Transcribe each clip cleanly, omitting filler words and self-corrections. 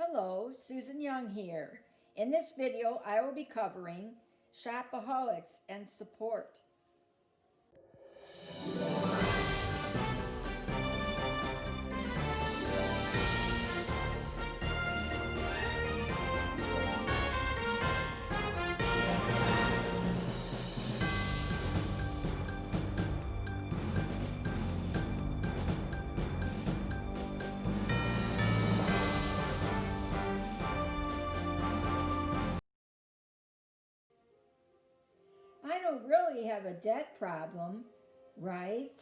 Hello, Susan Young here. In this video, I will be covering Shopaholics and Support. I don't really have a debt problem, right?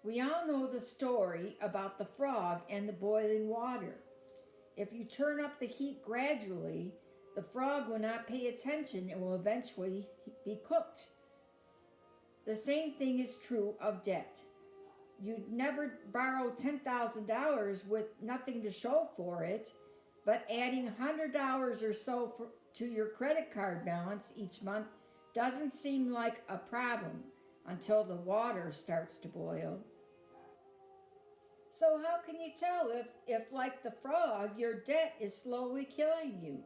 We all know the story about the frog and the boiling water. If you turn up the heat gradually, the frog will not pay attention and will eventually be cooked. The same thing is true of debt. You'd never borrow $10,000 with nothing to show for it, but adding $100 or so to your credit card balance each month doesn't seem like a problem until the water starts to boil. So how can you tell if like the frog, your debt is slowly killing you?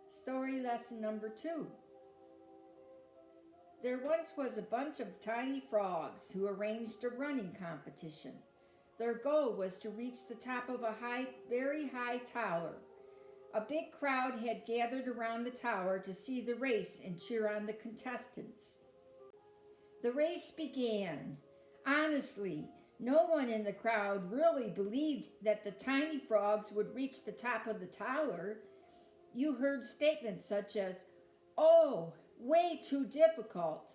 Story lesson number 2. There once was a bunch of tiny frogs who arranged a running competition. Their goal was to reach the top of a very high tower. A big crowd had gathered around the tower to see the race and cheer on the contestants. The race began. Honestly, no one in the crowd really believed that the tiny frogs would reach the top of the tower. You heard statements such as, "Oh, way too difficult.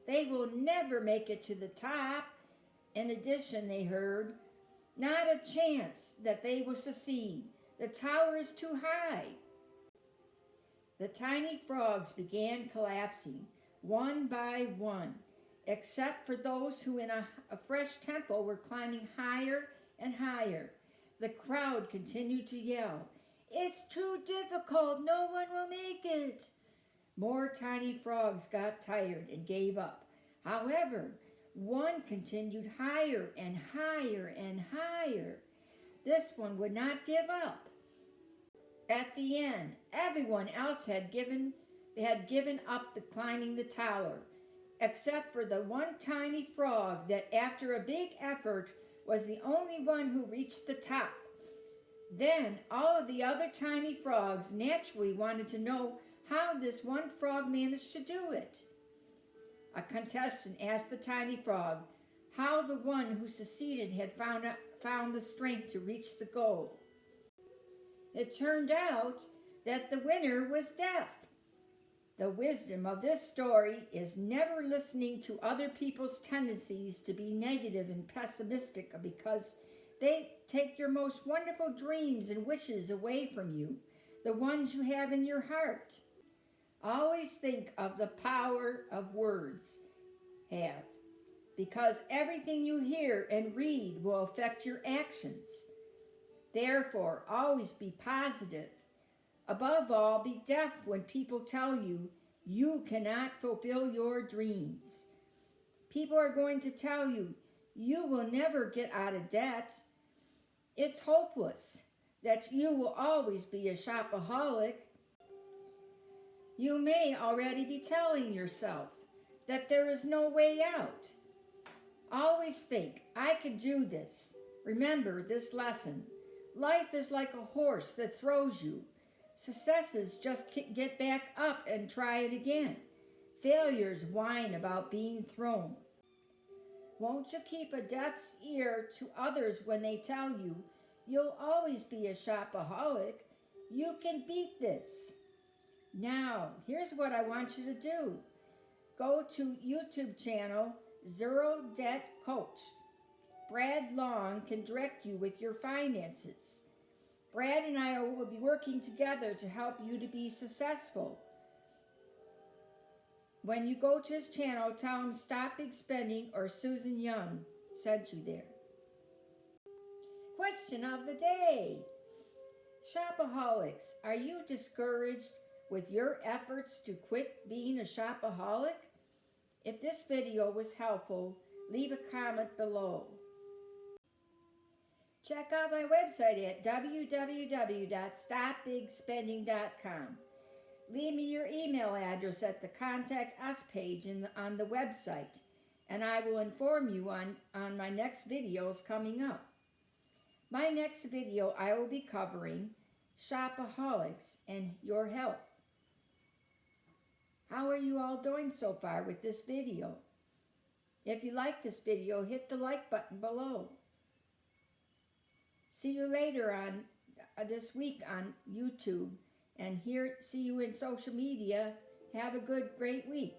They will never make it to the top." In addition, they heard, "Not a chance that they will succeed. The tower is too high." The tiny frogs began collapsing, one by one, except for those who in a fresh tempo were climbing higher and higher. The crowd continued to yell, "It's too difficult. No one will make it." More tiny frogs got tired and gave up. However, one continued higher and higher and higher. This one would not give up. At the end, everyone else had given up climbing the tower, except for the one tiny frog that, after a big effort, was the only one who reached the top. Then all of the other tiny frogs naturally wanted to know how this one frog managed to do it. A contestant asked the tiny frog how the one who succeeded had found the strength to reach the goal. It turned out that the winner was deaf. The wisdom of this story is never listening to other people's tendencies to be negative and pessimistic because they take your most wonderful dreams and wishes away from you, the ones you have in your heart. Always think of the power of words have, because everything you hear and read will affect your actions. Therefore, always be positive. Above all, be deaf when people tell you you cannot fulfill your dreams. People are going to tell you you will never get out of debt. It's hopeless, that you will always be a shopaholic. You may already be telling yourself that there is no way out. Always think, "I can do this." Remember this lesson. Life is like a horse that throws you. Successes just get back up and try it again. Failures whine about being thrown. Won't you keep a deaf's ear to others when they tell you you'll always be a shopaholic? You can beat this. Now, here's what I want you to do. Go to YouTube channel Zero Debt Coach. Brad Long can direct you with your finances. Brad and I will be working together to help you to be successful. When you go to his channel, tell him Stop Big Spending or Susan Young sent you there. Question of the day. Shopaholics, are you discouraged with your efforts to quit being a shopaholic? If this video was helpful, leave a comment below. Check out my website at www.stopbigspending.com. Leave me your email address at the Contact Us page on the website, and I will inform you on my next videos coming up. My next video, I will be covering Shopaholics and your health. How are you all doing so far with this video? If you like this video, hit the like button below. See you later on this week on YouTube, and see you in social media. Have a great week.